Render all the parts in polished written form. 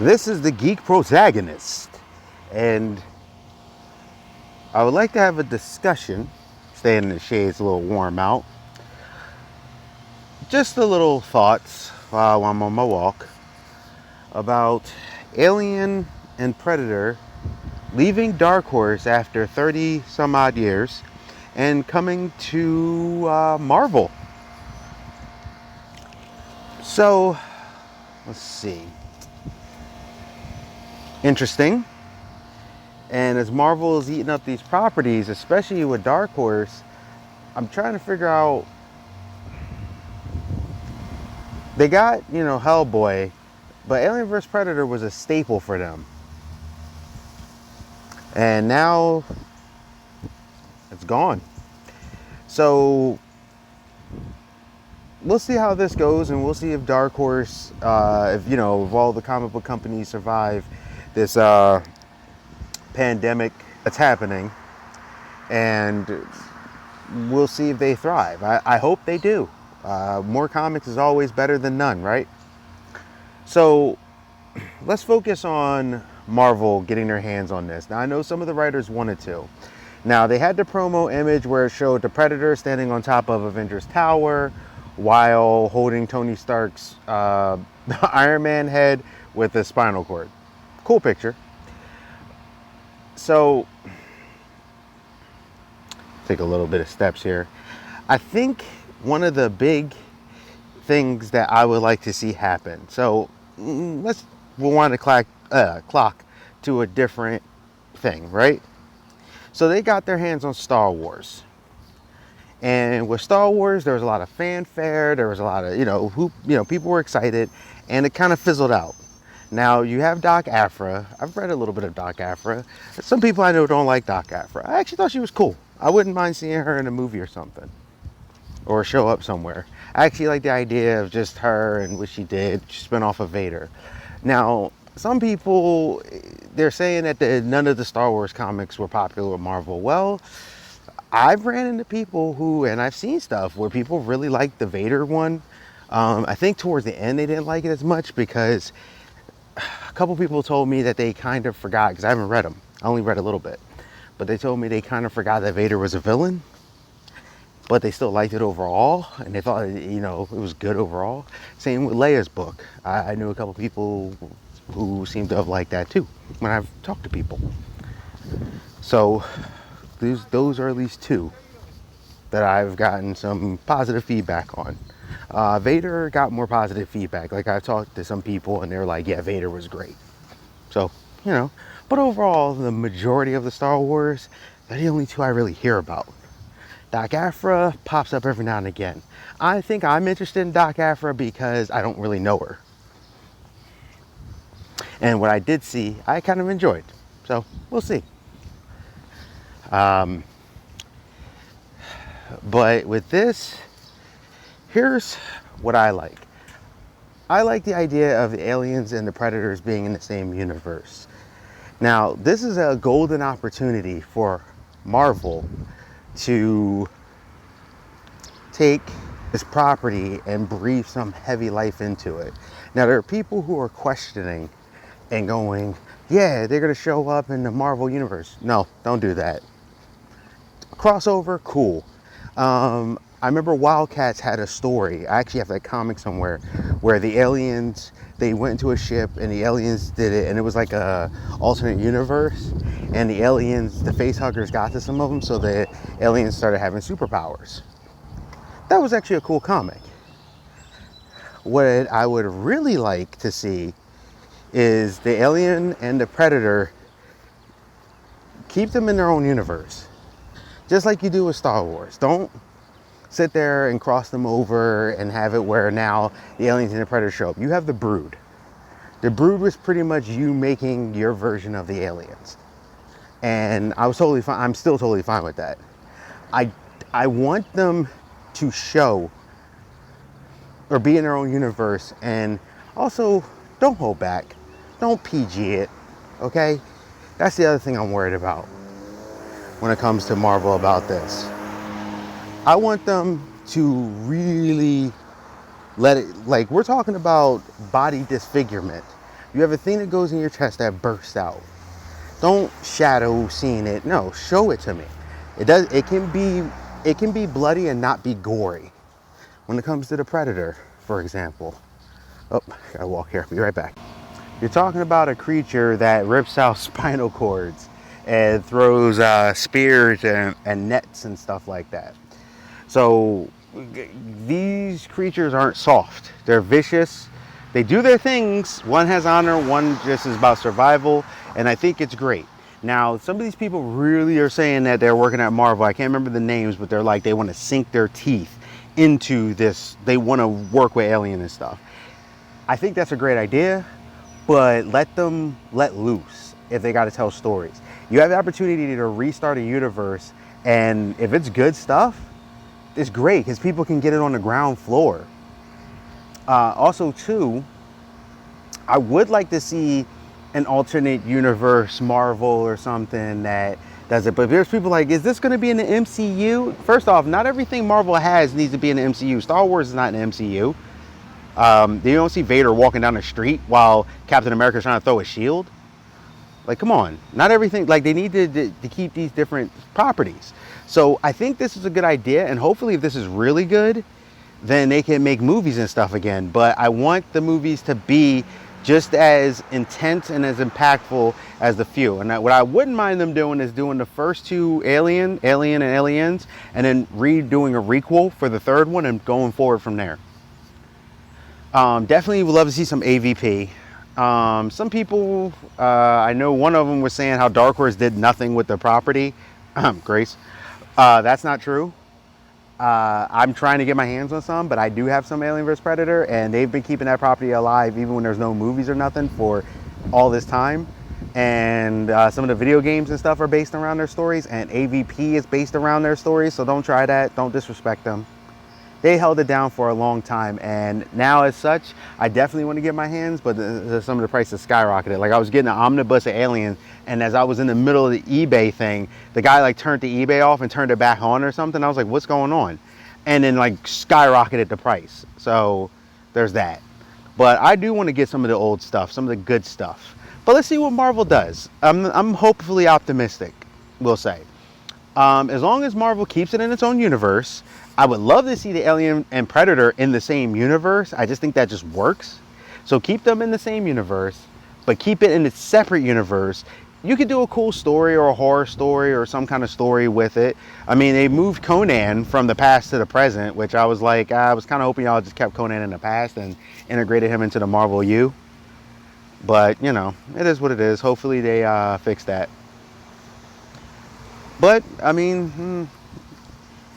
This is the Geek Protagonist, and I would like to have a discussion, staying in the shade, it's a little warm out, just a little thoughts while I'm on my walk about Alien and Predator leaving Dark Horse after 30 some odd years and coming to Marvel. So, let's see. Interesting. And as Marvel is eating up these properties, especially with Dark Horse, I'm trying to figure out. They got, Hellboy, but Alien vs. Predator was a staple for them. And now it's gone. So we'll see how this goes, and we'll see if Dark Horse, if all the comic book companies survive this pandemic that's happening, and we'll see if they thrive. I hope they do. More comics is always better than none, right? So let's focus on Marvel getting their hands on this. Now, I know some of the writers wanted to. Now, they had the promo image where it showed the Predator standing on top of Avengers Tower while holding Tony Stark's Iron Man head with a spinal cord. Cool picture. So, take a little bit of steps here. I think one of the big things that I would like to see happen. So, let's rewind the clock to a different thing, right? So they got their hands on Star Wars. And with Star Wars, there was a lot of fanfare. There was a lot of, people were excited, and it kind of fizzled out. Now you have Doc Aphra. I've read a little bit of Doc Aphra. Some people I know don't like Doc Aphra. I actually thought she was cool. I wouldn't mind seeing her in a movie or something, or show up somewhere. I actually like the idea of just her and what she did. She spun off of Vader. Now, some people, they're saying that none of the Star Wars comics were popular with Marvel. Well, I've ran into people who, and I've seen stuff where people really liked the Vader one. I think towards the end they didn't like it as much because a couple people told me that they kind of forgot, because I haven't read them. I only read a little bit. But they told me they kind of forgot that Vader was a villain, but they still liked it overall, and they thought, it was good overall. Same with Leia's book. I knew a couple people who seem to have liked that too when I've talked to people. So those are at least two that I've gotten some positive feedback on. Vader got more positive feedback. Like, I've talked to some people and they're like, yeah, Vader was great. So, but overall, the majority of the Star Wars, they're the only two I really hear about. Doc Aphra pops up every now and again. I think I'm interested in Doc Aphra because I don't really know her. And what I did see, I kind of enjoyed. So, we'll see. But with this, here's what I like. I like the idea of the aliens and the predators being in the same universe. Now, this is a golden opportunity for Marvel to take this property and breathe some heavy life into it. Now, there are people who are questioning and going, yeah, they're going to show up in the Marvel universe. No, don't do that. Crossover, cool. I remember Wildcats had a story. I actually have that comic somewhere where the aliens, they went into a ship and the aliens did it, and it was like a alternate universe, and the aliens, the facehuggers got to some of them, so the aliens started having superpowers. That was actually a cool comic. What I would really like to see is the alien and the predator, keep them in their own universe. Just like you do with Star Wars. Don't sit there and cross them over and have it where now the aliens and the predator show up. You have the Brood. The Brood was pretty much you making your version of the aliens. And I was totally fine. I'm still totally fine with that. I want them to show or be in their own universe, and also don't hold back. Don't PG it, okay? That's the other thing I'm worried about when it comes to Marvel about this. I want them to really let it, like, we're talking about body disfigurement. You have a thing that goes in your chest that bursts out. Don't shadow seeing it. No, show it to me. It can be bloody and not be gory. When it comes to the Predator, for example. Oh, gotta walk here. Be right back. You're talking about a creature that rips out spinal cords and throws spears and nets and stuff like that. So these creatures aren't soft. They're vicious. They do their things. One has honor, one just is about survival, and I think it's great. Now, some of these people really are saying that they're working at Marvel. I can't remember the names, but they're like, they want to sink their teeth into this. They want to work with Alien and stuff. I think that's a great idea, but let them let loose if they got to tell stories. You have the opportunity to restart a universe, and if it's good stuff, it's great because people can get it on the ground floor. Also, too, I would like to see an alternate universe Marvel or something that does it. But there's people like, is this going to be in the MCU? First off, not everything Marvel has needs to be in the MCU. Star Wars is not in the MCU. You don't see Vader walking down the street while Captain America's trying to throw a shield. Like, come on. Not everything. Like, they need to keep these different properties. So I think this is a good idea. And hopefully if this is really good, then they can make movies and stuff again. But I want the movies to be just as intense and as impactful as the few. And what I wouldn't mind them doing is doing the first two Alien and Aliens, and then redoing a requel for the third one and going forward from there. Definitely would love to see some AVP. Some people, I know one of them was saying how Dark Horse did nothing with the property. Grace. That's not true. I'm trying to get my hands on some, but I do have some Alien vs. Predator, and they've been keeping that property alive even when there's no movies or nothing for all this time. And some of the video games and stuff are based around their stories, and AVP is based around their stories, so don't try that. Don't disrespect them. They held it down for a long time, and now as such, I definitely want to get my hands, but some of the prices skyrocketed. Like, I was getting an omnibus of Aliens, and as I was in the middle of the eBay thing, the guy like turned the eBay off and turned it back on or something. I was like, what's going on? And then like skyrocketed the price. So there's that. But I do want to get some of the old stuff, some of the good stuff. But let's see what Marvel does. I'm hopefully optimistic, we'll say. As long as Marvel keeps it in its own universe, I would love to see the Alien and Predator in the same universe. I just think that just works. So keep them in the same universe, but keep it in a separate universe. You could do a cool story or a horror story or some kind of story with it. I mean, they moved Conan from the past to the present, which I was like, I was kind of hoping y'all just kept Conan in the past and integrated him into the Marvel U. But, you know, it is what it is. Hopefully they fix that. But, I mean,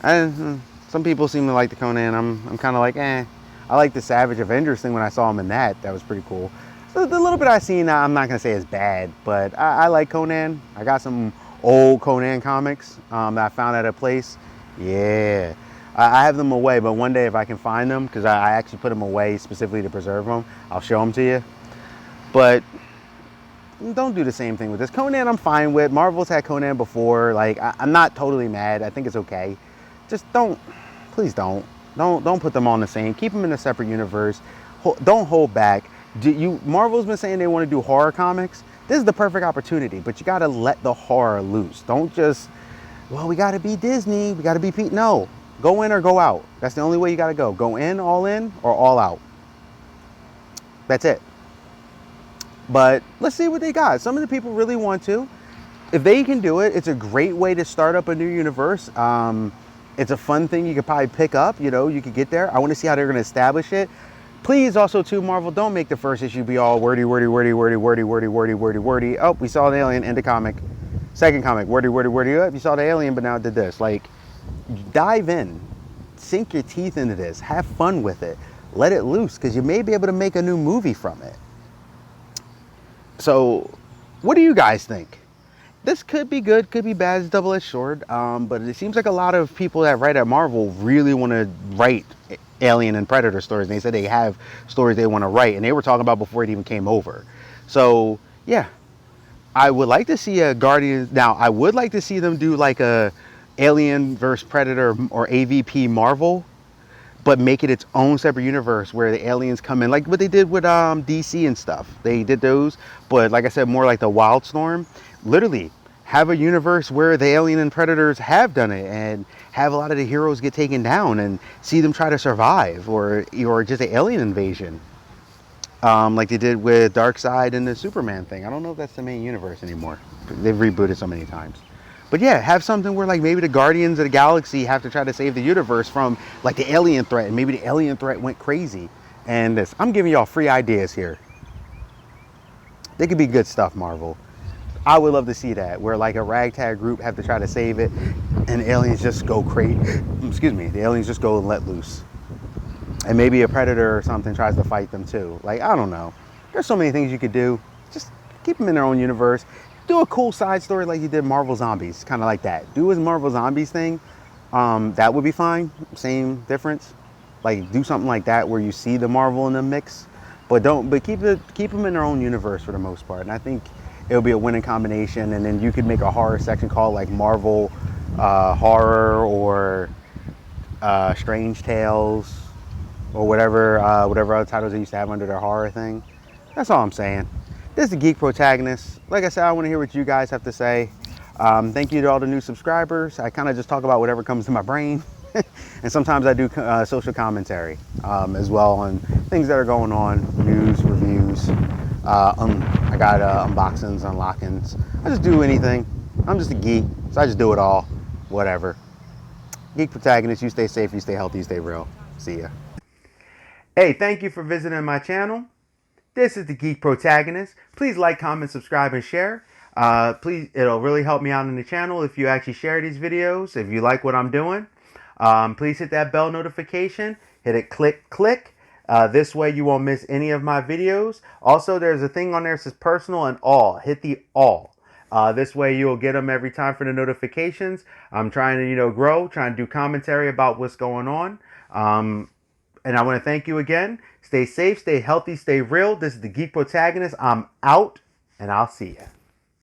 some people seem to like the Conan. I'm kind of like, eh. I like the Savage Avengers thing when I saw him in that. That was pretty cool. So the little bit I've seen, I'm not going to say is bad, but I like Conan. I got some old Conan comics that I found at a place. Yeah. I have them away, but one day if I can find them, because I actually put them away specifically to preserve them, I'll show them to you. But don't do the same thing with this. Conan I'm fine with. Marvel's had Conan before. Like, I'm not totally mad. I think it's okay. Just please don't put them on the same. Keep them in a separate universe. Don't hold back. Marvel's been saying they want to do horror comics. This is the perfect opportunity, but you got to let the horror loose. Don't just, well, we got to be Disney. We got to be Pete. No, go in or go out. That's the only way you got to go. Go in, or all out. That's it. But let's see what they got. Some of the people really want to. If they can do it, it's a great way to start up a new universe. It's a fun thing you could probably pick up. You know, you could get there. I want to see how they're going to establish it. Please also, too, Marvel, don't make the first issue be all wordy. Oh, we saw the alien, end of comic. Second comic, wordy. Oh, you saw the alien, but now it did this. Like, dive in. Sink your teeth into this. Have fun with it. Let it loose, because you may be able to make a new movie from it. So, what do you guys think? This could be good, could be bad, it's double-edged sword, but it seems like a lot of people that write at Marvel really want to write Alien and Predator stories. And they said they have stories they want to write, and they were talking about before it even came over. So, yeah, I would like to see a Guardians. Now, I would like to see them do like a Alien vs. Predator or AVP Marvel, but make it its own separate universe where the aliens come in, like what they did with DC and stuff. They did those, but like I said, more like the Wildstorm. Literally, have a universe where the alien and predators have done it, and have a lot of the heroes get taken down, and see them try to survive, or just an alien invasion, like they did with Darkseid and the Superman thing. I don't know if that's the main universe anymore. They've rebooted so many times. But yeah, have something where like maybe the Guardians of the Galaxy have to try to save the universe from like the alien threat, and maybe the alien threat went crazy. And this, I'm giving y'all free ideas here. They could be good stuff, Marvel. I would love to see that, where like a ragtag group have to try to save it, and aliens just go crazy. Excuse me, the aliens just go and let loose. And maybe a predator or something tries to fight them too. Like, I don't know. There's so many things you could do. Just keep them in their own universe. Do a cool side story like you did Marvel Zombies, kind of like that. Do a Marvel Zombies thing. That would be fine. Same difference. Like do something like that where you see the Marvel in the mix, but keep them in their own universe for the most part. And I think it'll be a winning combination. And then you could make a horror section called like Marvel Horror, or Strange Tales, or whatever other titles they used to have under their horror thing. That's all I'm saying. This is the Geek Protagonist. Like I said, I want to hear what you guys have to say. Thank you to all the new subscribers. I kind of just talk about whatever comes to my brain. And sometimes I do social commentary as well on things that are going on, news, reviews. I got unboxings, unlockings. I just do anything. I'm just a geek, so I just do it all. Whatever. Geek Protagonist, you stay safe, you stay healthy, you stay real. See ya. Hey, thank you for visiting my channel. This is the Geek Protagonist. Please like, comment, subscribe, and share. Please, it'll really help me out in the channel if you actually share these videos, if you like what I'm doing. Please hit that bell notification. Hit it, click. This way you won't miss any of my videos. Also, there's a thing on there that says personal and all. Hit the all. This way you'll get them every time for the notifications. I'm trying to, grow, trying to do commentary about what's going on. And I want to thank you again. Stay safe, stay healthy, stay real. This is the Geek Protagonist. I'm out, and I'll see ya.